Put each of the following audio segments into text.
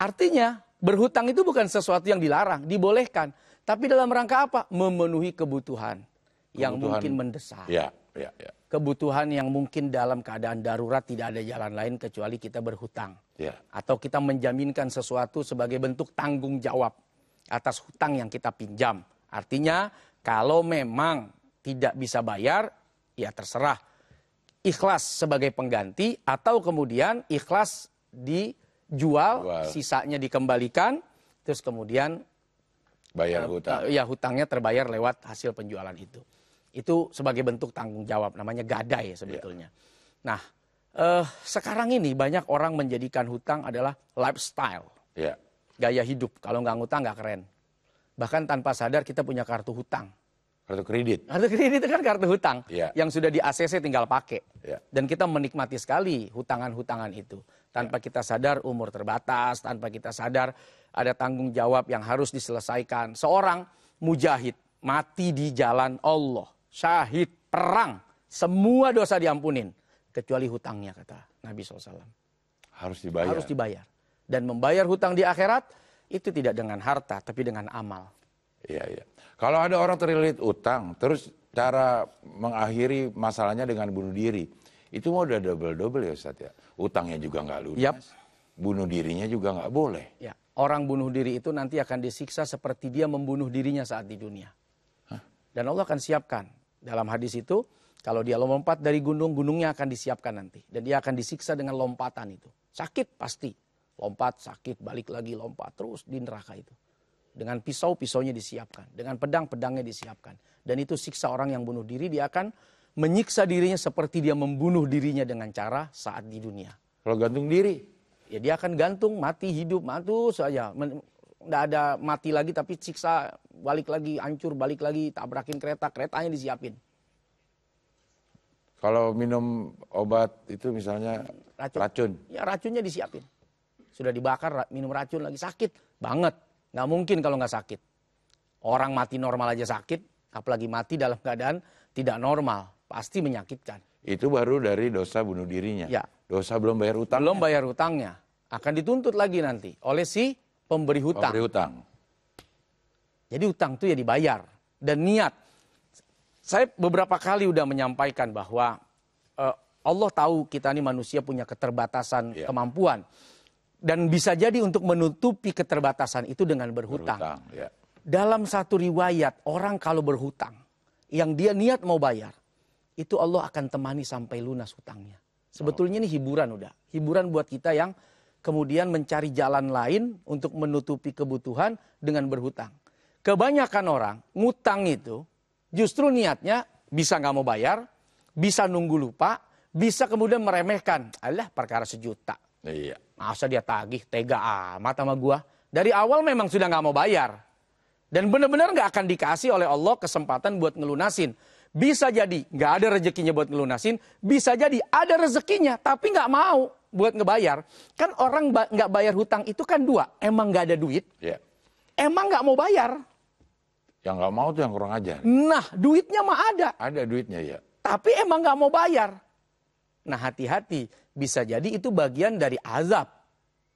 Artinya berhutang itu bukan sesuatu yang dilarang, dibolehkan. Tapi dalam rangka apa? Memenuhi kebutuhan yang mungkin mendesak. Ya. Kebutuhan yang mungkin dalam keadaan darurat tidak ada jalan lain kecuali kita berhutang. Ya. Atau kita menjaminkan sesuatu sebagai bentuk tanggung jawab atas hutang yang kita pinjam. Artinya kalau memang tidak bisa bayar, ya terserah. Ikhlas sebagai pengganti atau kemudian ikhlas dijual, sisanya dikembalikan, terus kemudian bayar hutang. Ya hutangnya terbayar lewat hasil penjualan itu. Itu sebagai bentuk tanggung jawab, namanya gadai sebetulnya. Nah, sekarang ini banyak orang menjadikan hutang adalah lifestyle. Gaya hidup, kalau nggak ngutang nggak keren. Bahkan tanpa sadar kita punya kartu hutang. Kartu kredit. Kartu kredit itu kan kartu hutang yang sudah di ACC tinggal pakai. Dan kita menikmati sekali hutangan-hutangan itu. Tanpa kita sadar umur terbatas, tanpa kita sadar ada tanggung jawab yang harus diselesaikan. Seorang mujahid mati di jalan Allah. Syahid, perang, semua dosa diampunin. Kecuali hutangnya, kata Nabi SAW. Harus dibayar. Harus dibayar. Dan membayar hutang di akhirat, itu tidak dengan harta, tapi dengan amal. Iya. Kalau ada orang terlilit utang, terus cara mengakhiri masalahnya dengan bunuh diri. Itu mau udah double-double ya Ustaz ya. Utangnya juga nggak lunas. Bunuh dirinya juga nggak boleh. Ya. Orang bunuh diri itu nanti akan disiksa seperti dia membunuh dirinya saat di dunia. Dan Allah akan siapkan. Dalam hadis itu, kalau dia lompat dari gunung, gunungnya akan disiapkan nanti. Dan dia akan disiksa dengan lompatan itu. Sakit pasti. Lompat, sakit, balik lagi, lompat. Terus di neraka itu. Dengan pisau, pisaunya disiapkan. Dengan pedang, pedangnya disiapkan. Dan itu siksa orang yang bunuh diri, dia akan menyiksa dirinya seperti dia membunuh dirinya dengan cara saat di dunia. Kalau gantung diri? Ya dia akan gantung, mati, hidup, mati saja. Nggak ada mati lagi tapi siksa, balik lagi, hancur, balik lagi, tabrakin kereta, keretanya disiapin. Kalau minum obat itu misalnya racun? Ya racunnya disiapin. Sudah dibakar, minum racun lagi sakit banget. Nggak mungkin kalau nggak sakit. Orang mati normal aja sakit, apalagi mati dalam keadaan tidak normal. Pasti menyakitkan. Itu baru dari dosa bunuh dirinya? Ya. Dosa belum bayar hutangnya? Belum bayar hutangnya. Akan dituntut lagi nanti oleh si pemberi hutang. Pemberi hutang. Jadi hutang itu ya dibayar. Dan niat. Saya beberapa kali udah menyampaikan bahwa Allah tahu kita ini manusia punya keterbatasan kemampuan. Dan bisa jadi untuk menutupi keterbatasan itu dengan berhutang. Dalam satu riwayat, orang kalau berhutang, yang dia niat mau bayar, itu Allah akan temani sampai lunas hutangnya. Sebetulnya ini hiburan udah. Hiburan buat kita yang kemudian mencari jalan lain untuk menutupi kebutuhan dengan berhutang. Kebanyakan orang ngutang itu justru niatnya bisa nggak mau bayar, bisa nunggu lupa, bisa kemudian meremehkan. Alah perkara sejuta. Iya. Masa dia tagih, tega amat sama gua. Dari awal memang sudah nggak mau bayar. Dan benar-benar nggak akan dikasih oleh Allah kesempatan buat ngelunasin. Bisa jadi nggak ada rezekinya buat ngelunasin, bisa jadi ada rezekinya tapi nggak mau buat ngebayar. Kan orang nggak bayar hutang itu kan dua, emang nggak ada duit, emang nggak mau bayar. Yang nggak mau tuh yang kurang ajar. Nah duitnya mah ada. Ada duitnya ya. Tapi emang nggak mau bayar. Nah hati-hati, bisa jadi itu bagian dari azab.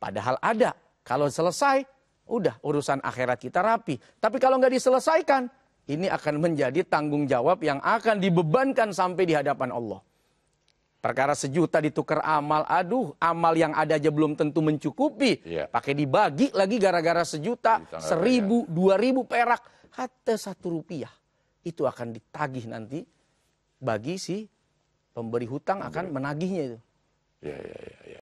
Padahal ada. Kalau selesai, udah urusan akhirat kita rapi. Tapi kalau nggak diselesaikan, ini akan menjadi tanggung jawab yang akan dibebankan sampai di hadapan Allah. Perkara sejuta ditukar amal, aduh amal yang ada aja belum tentu mencukupi. Pakai dibagi lagi gara-gara sejuta, 1.000, 2.000 perak. Hatta 1 rupiah. Itu akan ditagih nanti bagi si pemberi hutang akan menagihnya itu.